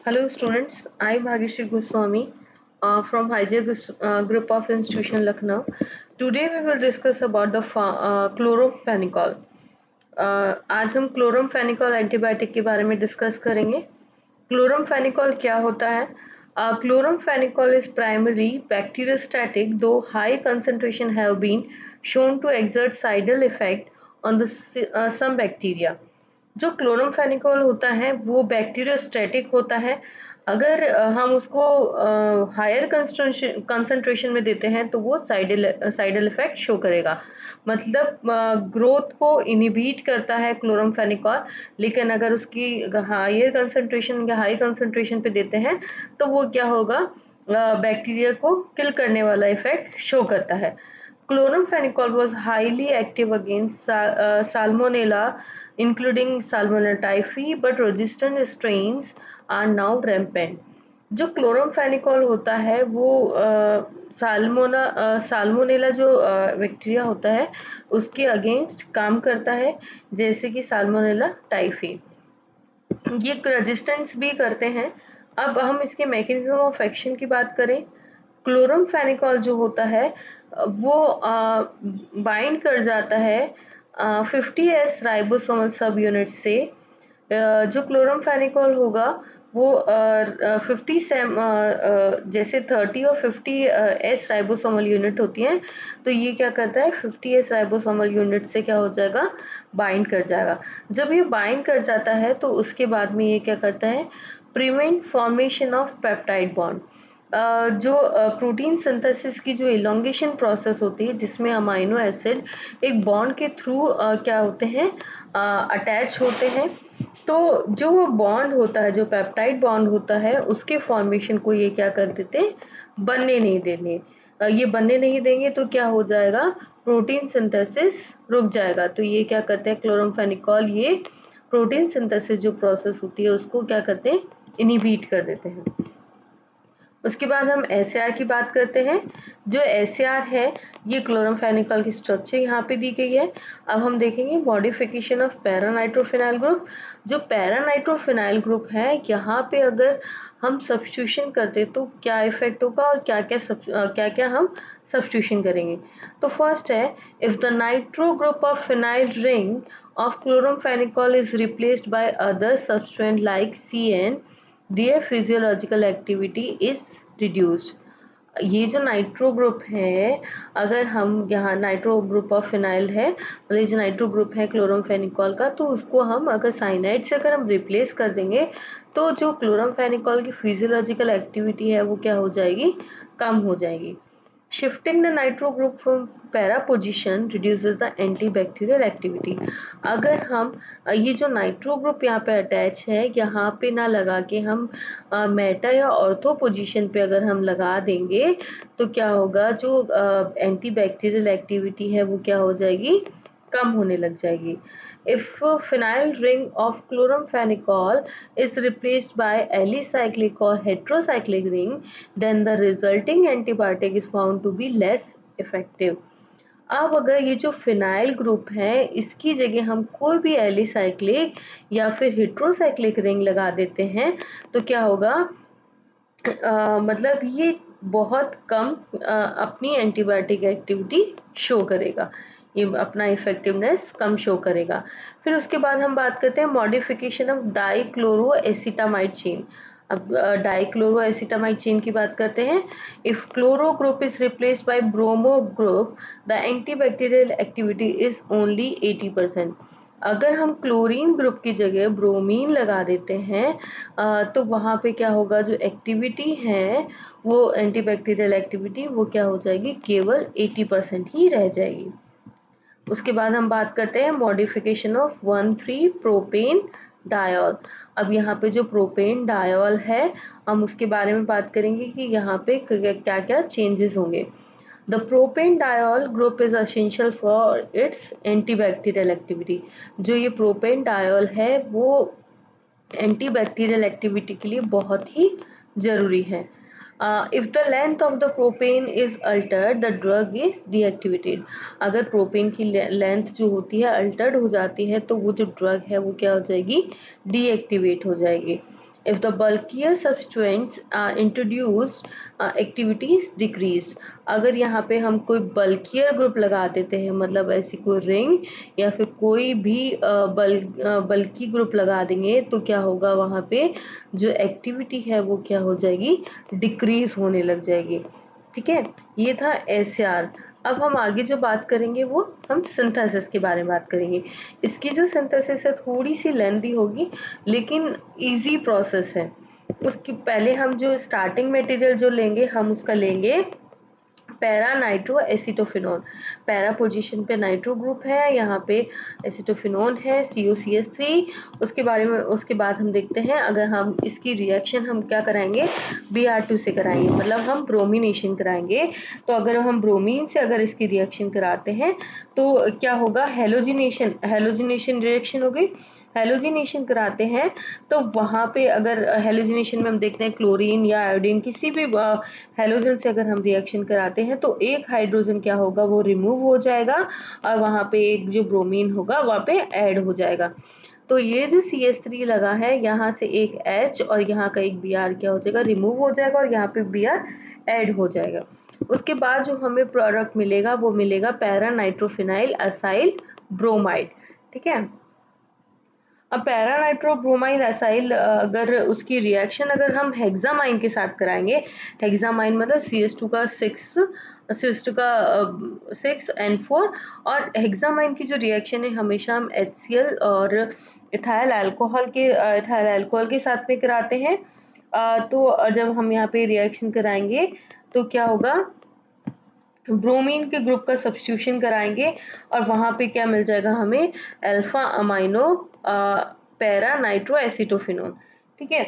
Hello students, I am Bhagyashree Goswami from Hygiene Group of Institution Lucknow. Today we will discuss about the chloramphenicol. आज हम chloramphenicol antibiotic के बारे में discuss करेंगे। Chloramphenicol क्या होता है? Chloramphenicol is primarily bacteriostatic, though high concentration have been shown to exert sidal effect on some bacteria. जो क्लोरमफेनिकॉल होता है वो बैक्टीरियोस्टैटिक होता है। अगर हम उसको हायर कंसंट्रेशन में देते हैं तो वो साइडल इफेक्ट शो करेगा, मतलब ग्रोथ को इनहिबिट करता है क्लोरमफेनिकॉल। लेकिन अगर उसकी हायर कंसंट्रेशन या हाई कंसंट्रेशन पे देते हैं तो वो क्या होगा, बैक्टीरिया को किल करने वाला इफेक्ट शो करता है। Chloramphenicol was highly active against Salmonella, including Salmonella typhi, but resistant strains are now rampant. जो क्लोरमफेनिकॉल होता है वो साल्मोनेला जो बैक्टीरिया होता है उसके अगेंस्ट काम करता है, जैसे कि साल्मोनेला टाइफी। ये रेजिस्टेंस भी करते हैं। अब हम इसके मैकेनिज्म ऑफ एक्शन की बात करें। क्लोरमफेनिकॉल जो होता है वो बाइंड कर जाता है 50S राइबोसोमल सब यूनिट से। जो क्लोरमफेनिकॉल होगा वो 50 जैसे 30 और 50S राइबोसोमल यूनिट होती हैं, तो ये क्या करता है 50S राइबोसोमल यूनिट से क्या हो जाएगा, बाइंड कर जाएगा। जब ये बाइंड कर जाता है तो उसके बाद में ये क्या करता है, prevent formation of peptide bond. जो प्रोटीन सिंथेसिस की जो इलोंगेशन प्रोसेस होती है जिसमें अमाइनो एसिड एक बॉन्ड के थ्रू क्या होते हैं, अटैच होते हैं। तो जो वो बॉन्ड होता है, जो पेप्टाइड बॉन्ड होता है, उसके फॉर्मेशन को ये क्या कर देते हैं, बनने नहीं देंगे। ये बनने नहीं देंगे तो क्या हो जाएगा, प्रोटीन सिंथेसिस रुक जाएगा। तो ये क्या करते हैं क्लोरमफेनिकॉल, ये प्रोटीन सिंथेसिस जो प्रोसेस होती है उसको क्या करते हैं, इनहिबिट कर देते हैं। उसके बाद हम एसएआर की बात करते हैं। जो एसएआर है ये क्लोरमफेनिकॉल की स्ट्रक्चर यहाँ पे दी गई है। अब हम देखेंगे मॉडिफिकेशन ऑफ पैरानाइट्रोफिनाइल ग्रुप। जो पैरानाइट्रोफिनाइल ग्रुप है यहाँ पे अगर हम सब्स्टिट्यूशन करते तो क्या इफेक्ट होगा और क्या क्या हम सब्स्टिट्यूशन करेंगे। तो फर्स्ट है, if the nitro group of phenyl ring of chloramphenicol is replaced by other substrate like CN, their physiological activity is reduced. ये जो नाइट्रो ग्रुप है, अगर हम यहाँ नाइट्रो ग्रुप ऑफ फिनाइल है, मतलब जो नाइट्रो ग्रुप है क्लोरमफेनिकॉल का, तो उसको हम अगर साइनाइड से अगर हम रिप्लेस कर देंगे तो जो क्लोरमफेनिकॉल की फिजियोलॉजिकल एक्टिविटी है वो क्या हो जाएगी, कम हो जाएगी। Shifting the nitro group from para position reduces the antibacterial activity. अगर हम ये जो नाइट्रो ग्रुप यहाँ पे अटैच है, यहाँ पे ना लगा के हम मेटा या ऑर्थो पोजीशन पे अगर हम लगा देंगे तो क्या होगा, जो एंटीबैक्टीरियल एक्टिविटी है वो क्या हो जाएगी, कम होने लग जाएगी। If phenyl ring of chloramphenicol is replaced by alicyclic or heterocyclic ring, then the resulting antibiotic is found to be less effective. अब अगर ये जो फिनाइल ग्रुप है इसकी जगह हम कोई भी एलिसाइक्लिक या फिर हेट्रोसाइक्लिक रिंग लगा देते हैं तो क्या होगा, मतलब ये बहुत कम अपनी एंटीबायोटिक एक्टिविटी शो करेगा, ये अपना इफेक्टिवनेस कम शो करेगा। फिर उसके बाद हम बात करते हैं मॉडिफिकेशन ऑफ डाइक्लोरोएसिटामाइड चेन। अब डाइक्लोरोएसिटामाइड चेन की बात करते हैं। If chloro group is replaced by bromo group, the antibacterial activity is only 80%। अगर हम क्लोरीन ग्रुप की जगह ब्रोमीन लगा देते हैं तो वहाँ पे क्या होगा, जो एक्टिविटी है वो एंटीबैक्टीरियल एक्टिविटी वो क्या हो जाएगी, केवल 80% ही रह जाएगी। उसके बाद हम बात करते हैं मॉडिफिकेशन ऑफ 1,3 प्रोपेन डायोल। अब यहाँ पे जो प्रोपेन डायोल है हम उसके बारे में बात करेंगे कि यहाँ पे क्या क्या चेंजेस होंगे। The propane-diol group is essential for its antibacterial activity. जो ये propane-diol है वो antibacterial activity के लिए बहुत ही जरूरी है। If the length of the propane is altered, the drug is deactivated. अगर propane की लेंथ जो होती है अल्टर्ड हो जाती है तो वो जो ड्रग है वो क्या हो जाएगी, डीएक्टिवेट हो जाएगी। if the bulkier substituents are introduced, activity is decreased. अगर यहाँ पे हम कोई बल्कियर ग्रुप लगा देते हैं, मतलब ऐसी कोई रिंग या फिर कोई भी बल्कि ग्रुप लगा देंगे, तो क्या होगा, वहाँ पे जो एक्टिविटी है वो क्या हो जाएगी, डिक्रीज होने लग जाएगी। ठीक है, ये था एसआर। अब हम आगे जो बात करेंगे वो हम सिंथेसिस के बारे में बात करेंगे। इसकी जो सिंथेसिस है थोड़ी सी लेंथी होगी, लेकिन इजी प्रोसेस है। उसके पहले हम जो स्टार्टिंग मटेरियल जो लेंगे, हम उसका लेंगे para nitro acetophenone. Para position पे नाइट्रो ग्रुप है, यहाँ पे एसिटोफिनोन है COCH3। उसके बारे में उसके बाद हम देखते हैं, अगर हम इसकी रिएक्शन हम क्या कराएंगे, Br2 से कराएंगे, मतलब हम ब्रोमिनेशन कराएंगे। तो अगर हम ब्रोमीन से अगर इसकी रिएक्शन कराते हैं तो क्या होगा, हेलोजिनेशन रिएक्शन हो गई। हेलोजिनेशन कराते हैं तो वहाँ पे अगर हेलोजिनेशन में हम देखते हैं क्लोरीन या आयोडीन किसी भी हेलोजन से अगर हम रिएक्शन कराते हैं तो एक हाइड्रोजन क्या होगा, वो रिमूव हो जाएगा और वहाँ पे एक जो ब्रोमीन होगा वहाँ पे ऐड हो जाएगा। तो ये जो CH3 लगा है, यहाँ से एक H और यहाँ का एक Br क्या हो जाएगा, रिमूव हो जाएगा और यहाँ पे Br ऐड हो जाएगा। उसके बाद जो हमें प्रोडक्ट मिलेगा वो मिलेगा पैरा नाइट्रोफिनाइल असाइल ब्रोमाइड। ठीक है, अब पैरा नाइट्रोब्रोमाइल असाइल अगर उसकी रिएक्शन अगर हम हेक्सामाइन के साथ कराएंगे, हेक्सामाइन मतलब CH2 का 6 N4, और हेक्सामाइन की जो रिएक्शन है हमेशा हम HCl और इथाइल अल्कोहल के साथ में कराते हैं। तो जब हम यहाँ पे रिएक्शन कराएंगे तो क्या होगा, ब्रोमीन के ग्रुप का सब्स्टिट्यूशन कराएंगे और वहां पे क्या मिल जाएगा हमें, alpha amino para nitro acetophenone. ठीक है,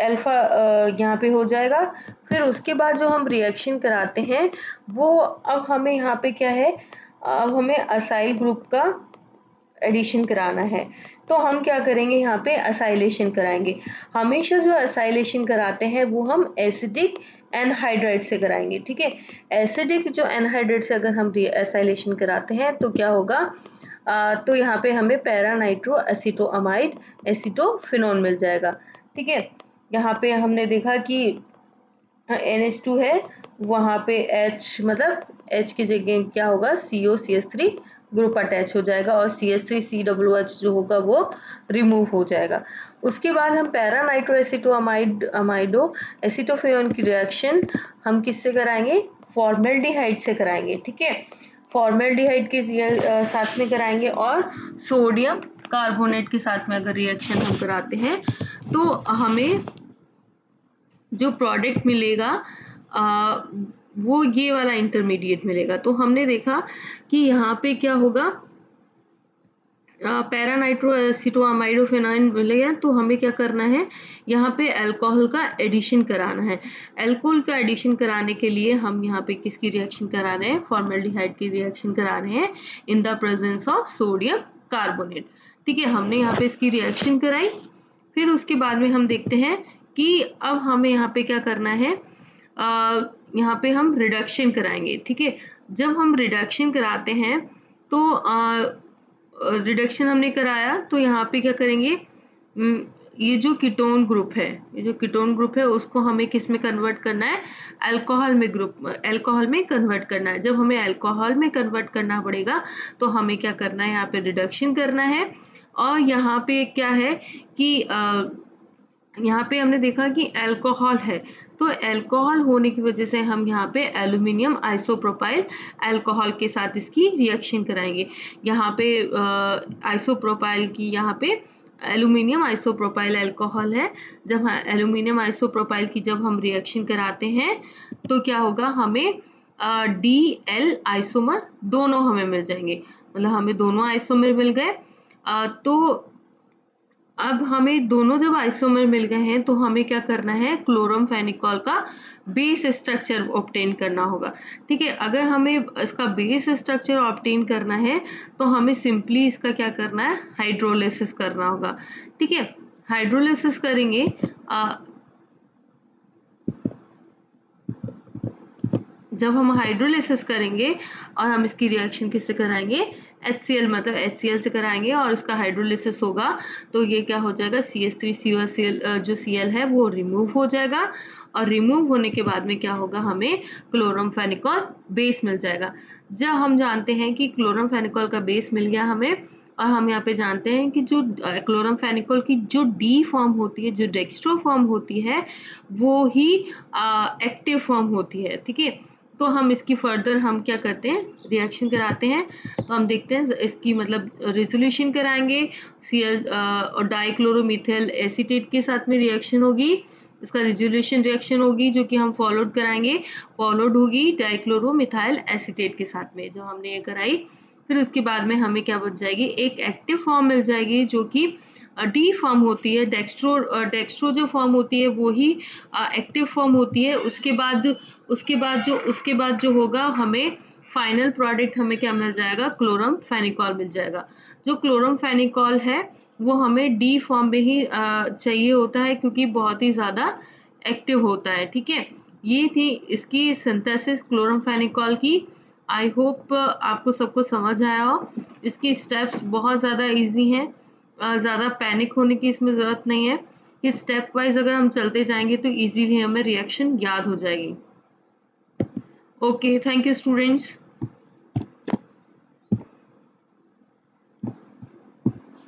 अल्फा यहाँ पे हो जाएगा। फिर उसके बाद जो हम रिएक्शन कराते हैं वो, अब हमें यहाँ पे क्या है, अब हमें असाइल ग्रुप का एडिशन कराना है। तो हम क्या करेंगे, यहाँ पे असाइलेशन कराएंगे। हमेशा जो असाइलेशन कराते हैं वो हम एसिडिक एनहाइड्राइड से कराएंगे। ठीक है, एसिडिक जो एनहाइड्राइड से अगर हम असाइलेशन कराते हैं तो क्या होगा, तो यहाँ पे हमें पैरा नाइट्रो एसिटोअमाइड एसिटोफिनोन मिल जाएगा। ठीक है, यहाँ पे हमने देखा कि NH2 है, वहाँ पे H मतलब H की जगह क्या होगा, COCH3 ग्रुप अटैच हो जाएगा और CH3COOH जो होगा वो रिमूव हो जाएगा। उसके बाद हम पैरा नाइट्रो एसिटोअमाइडो एसिटोफिनोन की रिएक्शन हम किससे कराएंगे, फॉर्मेल्डिहाइड से कराएंगे। ठीक है, फॉर्मेल्डिहाइड के साथ में कराएंगे और सोडियम कार्बोनेट के साथ में अगर रिएक्शन हम कराते हैं तो हमें जो प्रोडक्ट मिलेगा वो ये वाला इंटरमीडिएट मिलेगा। तो हमने देखा कि यहाँ पे क्या होगा, पैरा नाइट्रो एसिटोअमाइडोफिनाइन मिलेगा, तो हमें क्या करना है, यहाँ पे अल्कोहल का एडिशन कराना है। अल्कोहल का एडिशन कराने के लिए हम यहाँ पे किसकी रिएक्शन करा रहे हैं, फॉर्मेल्डिहाइड की रिएक्शन करा रहे हैं in the presence of sodium carbonate. ठीक है, हमने यहाँ पे इसकी रिएक्शन कराई। फिर उसके बाद में हम देखते हैं कि अब हमें यहाँ पे क्या करना है, यहाँ पे हम रिडक्शन कराएंगे। ठीक है, जब हम रिडक्शन कराते हैं तो रिडक्शन हमने कराया तो यहाँ पे क्या करेंगे, ये जो कीटोन ग्रुप है उसको हमें किस में कन्वर्ट करना है, अल्कोहल में कन्वर्ट करना है। जब हमें अल्कोहल में कन्वर्ट करना पड़ेगा तो हमें क्या करना है, यहाँ पे रिडक्शन करना है। और यहाँ पे क्या है कि यहाँ पे हमने देखा कि अल्कोहल है, तो अल्कोहल होने की वजह से हम यहाँ पे एल्यूमिनियम आइसोप्रोपाइल अल्कोहल के साथ इसकी रिएक्शन कराएंगे। यहाँ पे आइसोप्रोपाइल की, यहाँ पे एल्यूमिनियम आइसोप्रोपाइल अल्कोहल है। जब एल्यूमिनियम आइसोप्रोपाइल की जब हम रिएक्शन कराते हैं तो क्या होगा, हमें DL आइसोमर दोनों हमें मिल जाएंगे, मतलब हमें दोनों आइसोमर मिल गए। तो अब हमें दोनों जब आइसोमर मिल गए हैं तो हमें क्या करना है, क्लोरमफेनिकॉल का बेस स्ट्रक्चर ऑब्टेन करना होगा। ठीक है, अगर हमें इसका बेस स्ट्रक्चर ऑब्टेन करना है तो हमें सिंपली इसका क्या करना है, हाइड्रोलिसिस करना होगा। ठीक है, हाइड्रोलिसिस करेंगे, जब हम हाइड्रोलिसिस करेंगे और हम इसकी रिएक्शन किससे कराएंगे, HCl मतलब HCl से कराएंगे और इसका हाइड्रोलिसिस होगा तो ये क्या हो जाएगा, CH3COCl जो Cl है वो रिमूव हो जाएगा और रिमूव होने के बाद में क्या होगा, हमें क्लोरमफेनिकॉल बेस मिल जाएगा। जब हम जानते हैं कि क्लोरमफेनिकॉल का बेस मिल गया हमें और हम यहाँ पे जानते हैं कि जो क्लोरमफेनिकॉल की जो डी फॉर्म होती है, जो डेक्स्ट्रो फॉर्म होती है, वो ही एक्टिव फॉर्म होती है। ठीक है, तो हम इसकी फर्दर हम क्या करते हैं, रिएक्शन कराते हैं। तो हम देखते हैं इसकी मतलब रेजोल्यूशन कराएंगे, Cl और डाइक्लोरोमिथाइल एसीटेट के साथ में रिएक्शन होगी, इसका रेजोल्यूशन रिएक्शन होगी जो कि हम फॉलोड कराएंगे, फॉलोड होगी डाइक्लोरोमिथाइल एसीटेट के साथ में जो हमने ये कराई। फिर उसके बाद में हमें क्या बच जाएगी, एक एक्टिव फॉर्म मिल जाएगी जो कि डी फॉर्म होती है। डेक्स्ट्रो जो फॉर्म होती है वो ही एक्टिव फॉर्म होती है। उसके बाद जो होगा हमें फाइनल प्रोडक्ट हमें क्या मिल जाएगा, क्लोरमफेनिकॉल मिल जाएगा। जो क्लोरमफेनिकॉल है वो हमें डी फॉर्म में ही चाहिए होता है क्योंकि बहुत ही ज़्यादा एक्टिव होता है। ठीक है, ये थी इसकी सिंथेसिस क्लोरमफेनिकॉल की। आई होप आपको सबको समझ आया हो। इसकी स्टेप्स बहुत ज़्यादा इजी हैं, ज़्यादा पैनिक होने की इसमें ज़रूरत नहीं है कि स्टेप वाइज अगर हम चलते जाएंगे तो इजीली हमें रिएक्शन याद हो जाएगी। Okay, thank you students.